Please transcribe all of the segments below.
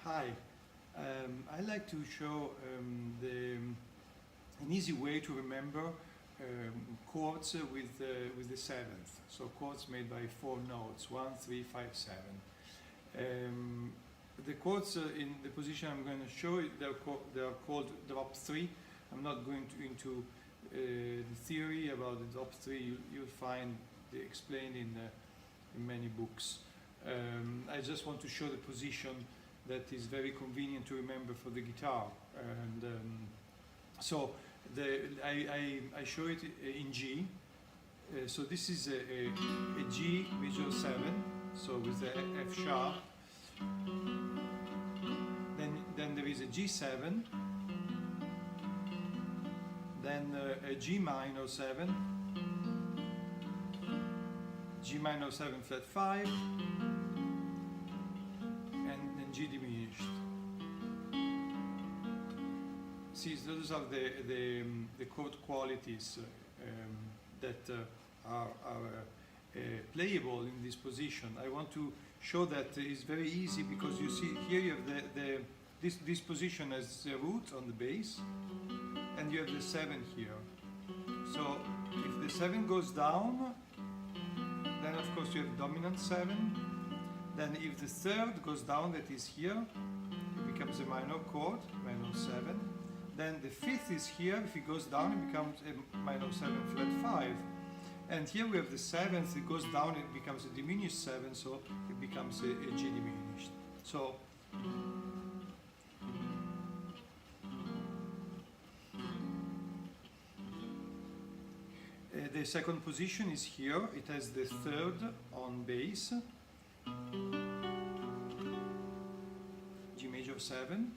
Hi, I'd like to show an easy way to remember chords with the seventh. So chords made by 4 notes, 1, 3, 5, 7. The chords in the position I'm going to show you, they are called drop 3. I'm not going into the theory about the drop 3. You'll find explained in many books. I just want to show the position that is very convenient to remember for the guitar. And so I show it in G. So this is a G major 7, so with the F sharp. Then there is a G7, then a G minor 7, G minor 7 flat 5, and then G diminished. See, those are the chord qualities that are playable in this position. I want to show that it's very easy because you see here you have this position as the root on the bass, and you have the 7 here. So if the 7 goes down, then of course you have dominant 7. Then if the third goes down, that is here, it becomes a minor chord, minor 7. Then the fifth is here, if it goes down it becomes a minor 7 flat 5. And here we have the 7th, it goes down, it becomes a diminished 7, so it becomes a G diminished. So the second position is here, it has the third on bass, G major 7,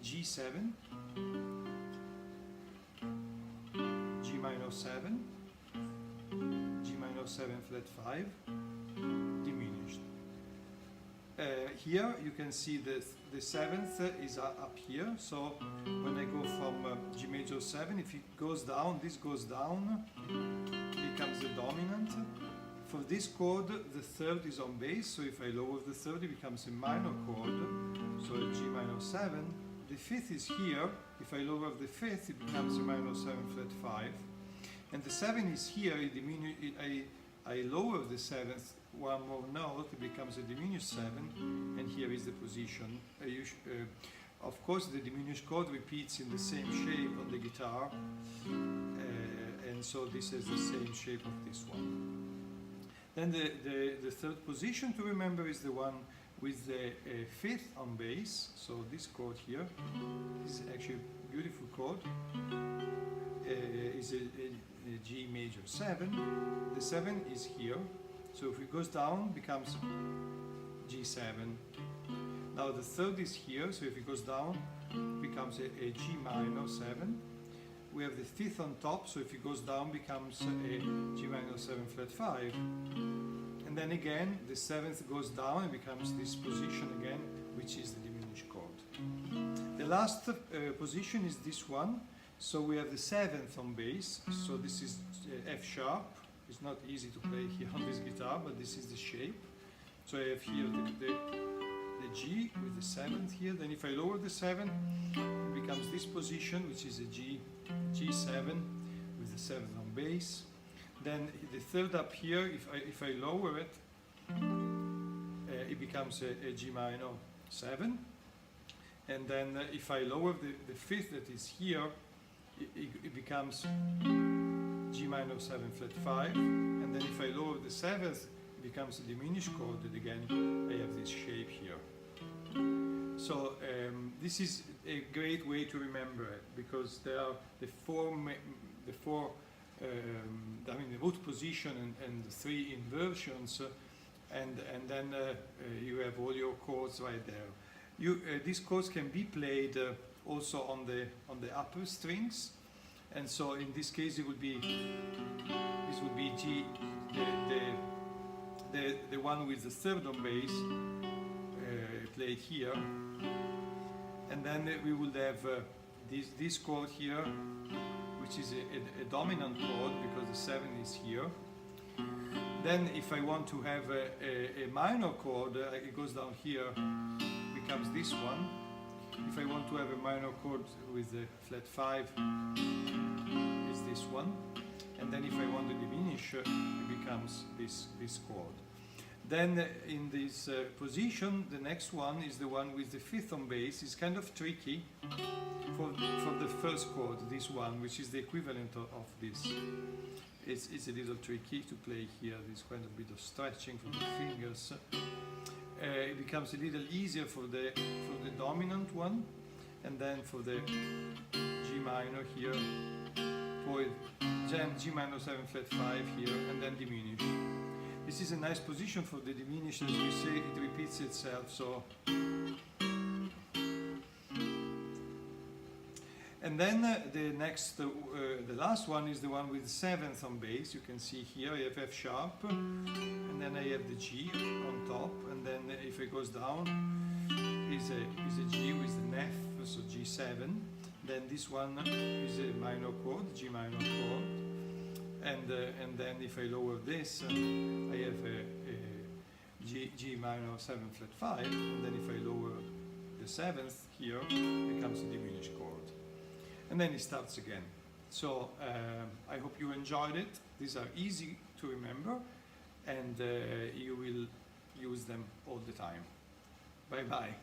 G7, G minor 7, G minor 7 flat 5, diminished. Here you can see the 7th is up here, so when I go from G major 7, if it goes down, this goes down, becomes the dominant. For this chord, the third is on bass, so if I lower the third, it becomes a minor chord, so a G minor 7. The fifth is here, if I lower the fifth, it becomes a minor 7 flat 5. And the 7 is here, I lower the 7th one more note, it becomes a diminished 7, and here is the position. Of course the diminished chord repeats in the same shape on the guitar, and so this is the same shape of this one. Then the third position to remember is the one with the fifth on bass, so this chord here is actually a beautiful chord, is a G major 7, the 7 is here, so if it goes down it becomes G7. Now the third is here, so if it goes down it becomes a G minor 7. We have the fifth on top, so if it goes down it becomes a G minor 7 flat 5. And then again the 7th goes down and becomes this position again, which is the diminished chord. The last position is this one. So we have the 7th on bass, so this is F sharp. It's not easy to play here on this guitar, but this is the shape. So I have here the G with the 7th here. Then if I lower the 7, it becomes this position, which is a G7 with the 7th on bass. Then the third up here, if I lower it, it becomes a G minor 7. And then if I lower the fifth that is here, it becomes G minor 7 flat 5, and then if I lower the 7th, it becomes a diminished chord, and again I have this shape here. So this is a great way to remember it, because there are the root position and the 3 inversions, and then you have all your chords right there. These chords can be played also on the upper strings, and so in this case it would be G, the one with the third on bass played here, and then we would have this chord here, which is a dominant chord because the 7 is here. Then if I want to have a minor chord, it goes down here, becomes this one. If I want to have a minor chord with the flat 5, is this one. And then if I want to diminish, it becomes this chord. Then in this position, the next one is the one with the 5th on bass. It's kind of tricky for the first chord, this one, which is the equivalent of this. It's a little tricky to play here. There's quite a bit of stretching for the fingers. It becomes a little easier for the dominant one, and then for the G minor here, for G minor 7 flat 5 here, and then diminish. This is a nice position for the diminished, as we say, it repeats itself, so. And then the next, the last one is the one with 7th on bass. You can see here I have F sharp, and then I have the G on top, and then if it goes down, is a G with an F, so G7. Then this one is a minor chord, G minor chord. And then if I lower this, I have a G minor 7 flat 5, and then if I lower the 7th here, it becomes a diminished chord. And then it starts again. So I hope you enjoyed it. These are easy to remember, and you will use them all the time. Bye bye.